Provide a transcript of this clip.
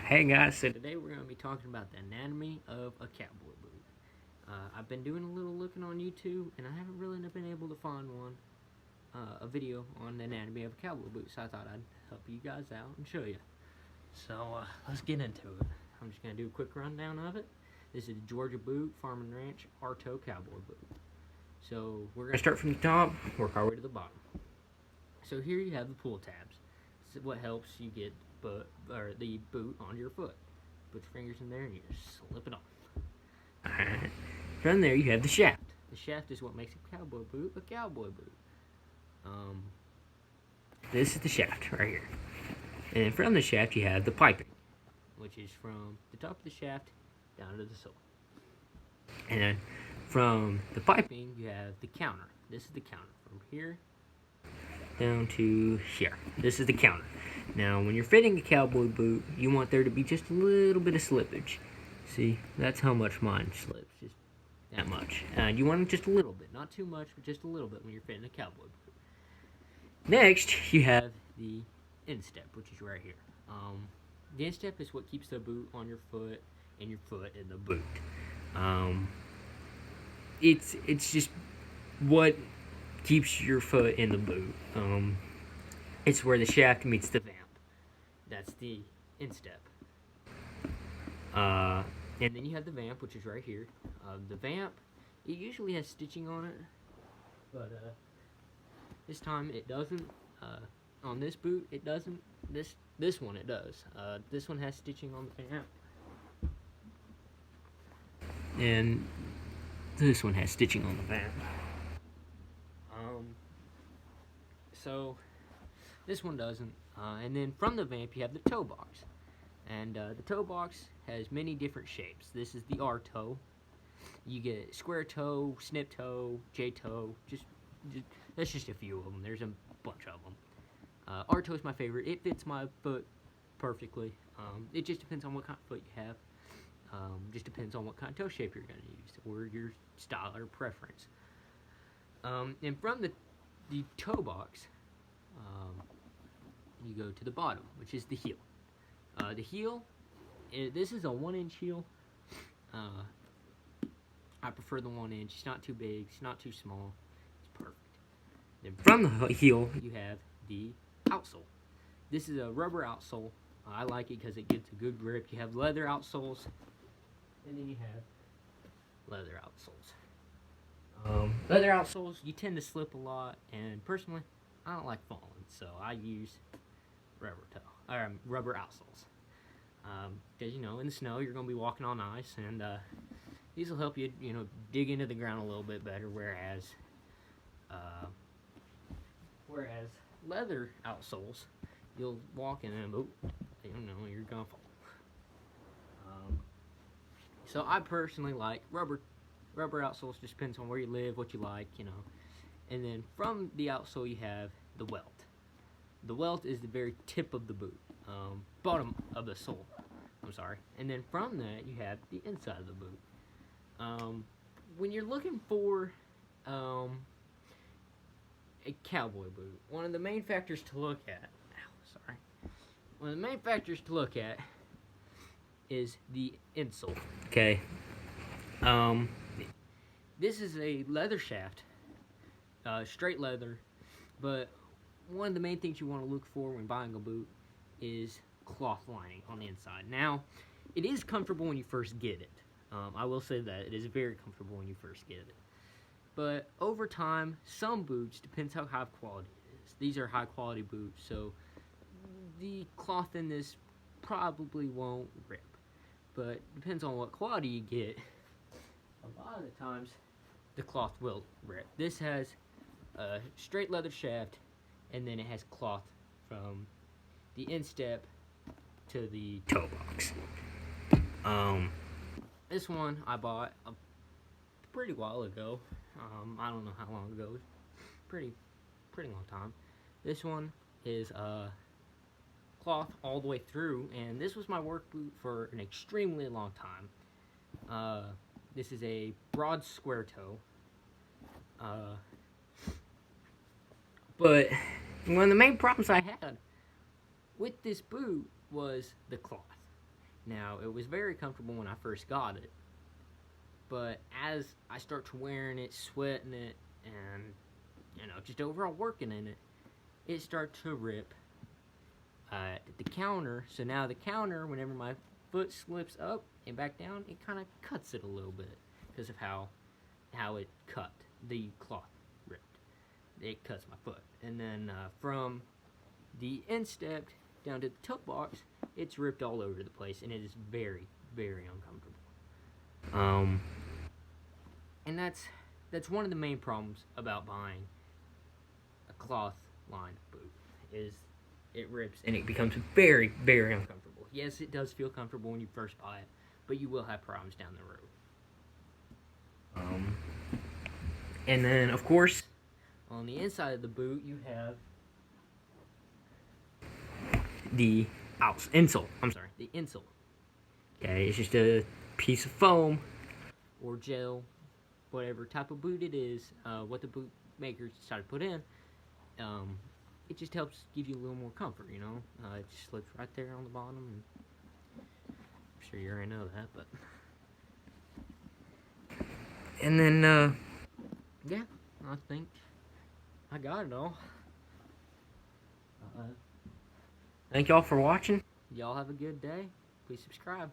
Hey guys, so today we're going to be talking about the anatomy of a cowboy boot. I've been doing a little looking on YouTube, and I haven't really been able to find a video on the anatomy of a cowboy boot, so I thought I'd help you guys out and show you. So let's get into it. I'm just going to do a quick rundown of it. This is the Georgia Boot Farm and Ranch Arto Cowboy Boot. So we're going to start from the top, work our way to the bottom. So here you have the pull tabs. This is what helps you get the boot on your foot. Put your fingers in there and you just slip it on. Alright. From there you have the shaft. The shaft is what makes a cowboy boot a cowboy boot. This is the shaft right here. And from the shaft you have the piping, which is from the top of the shaft down to the sole. And then from the piping you have the counter. This is the counter from here down to here. This is the counter. Now, when you're fitting a cowboy boot, you want there to be just a little bit of slippage. See, that's how much mine slips, just that much. You want it just a little bit, not too much, but just a little bit when you're fitting a cowboy boot. Next, you have the instep, which is right here. The instep is what keeps the boot on your foot and your foot in the boot. It's just what keeps your foot in the boot. It's where the shaft meets the vamp. That's the instep. And then you have the vamp, which is right here. The vamp, it usually has stitching on it, but this time it doesn't. On this boot, it doesn't. This one it does. This one has stitching on the vamp, and this one has stitching on the vamp. So this one doesn't. And then from the vamp you have the toe box. And the toe box has many different shapes. This is the R toe. You get square toe, snip toe, J toe. That's just a few of them. There's a bunch of them. R toe is my favorite. It fits my foot perfectly. It just depends on what kind of foot you have. Just depends on what kind of toe shape you're going to use or your style or preference. And from the toe box, you go to the bottom, which is the heel. The heel, this is a 1-inch heel. I prefer the 1 inch. It's not too big, it's not too small, it's perfect. Then from the heel, you have the outsole. This is a rubber outsole. I like it because it gives a good grip. You have leather outsoles, and then you have leather outsoles. Leather outsoles, you tend to slip a lot, and personally, I don't like falling, so I use rubber outsoles. Because, in the snow, you're going to be walking on ice, and these will help you, dig into the ground a little bit better, whereas leather outsoles, you'll walk in them, you're going to fall. So I personally like rubber outsoles. Just depends on where you live, what you like, And then from the outsole you have the welt. The welt is the very tip of the boot, bottom of the sole. I'm sorry. And then from that you have the inside of the boot. When you're looking for a cowboy boot, one of the main factors to look at. One of the main factors to look at is the insole. Okay. This is a leather shaft, straight leather, but one of the main things you want to look for when buying a boot is cloth lining on the inside. Now, it is comfortable when you first get it. I will say that. It is very comfortable when you first get it. But over time, some boots, depends how high quality it is. These are high quality boots, so the cloth in this probably won't rip. But depends on what quality you get. A lot of the times, the cloth will rip. This has a straight leather shaft, and then it has cloth from the instep to the toe box. This one I bought a pretty while ago. I don't know how long ago. Pretty long time. This one is cloth all the way through, and this was my work boot for an extremely long time. This is a broad square toe. But one of the main problems I had with this boot was the cloth. Now, it was very comfortable when I first got it, but as I start to wearing it, sweating it, and, just overall working in it, it starts to rip at the counter. So now the counter, whenever my foot slips up and back down, it kind of cuts it a little bit because of how it cut. The cloth ripped. It cuts my foot. And then from the instep down to the toe box, it's ripped all over the place, and it is very, very uncomfortable. And that's one of the main problems about buying a cloth lined boot, is it rips and it becomes very, very uncomfortable. Yes, it does feel comfortable when you first buy it, but you will have problems down the road. And then, of course, on the inside of the boot, you have the insole. The insole. Okay, it's just a piece of foam or gel, whatever type of boot it is, what the boot makers decide to put in. It just helps give you a little more comfort, It just slips right there on the bottom. And I'm sure you already know that, but. And then, yeah, I think I got it all. Thank y'all for watching. Y'all have a good day. Please subscribe.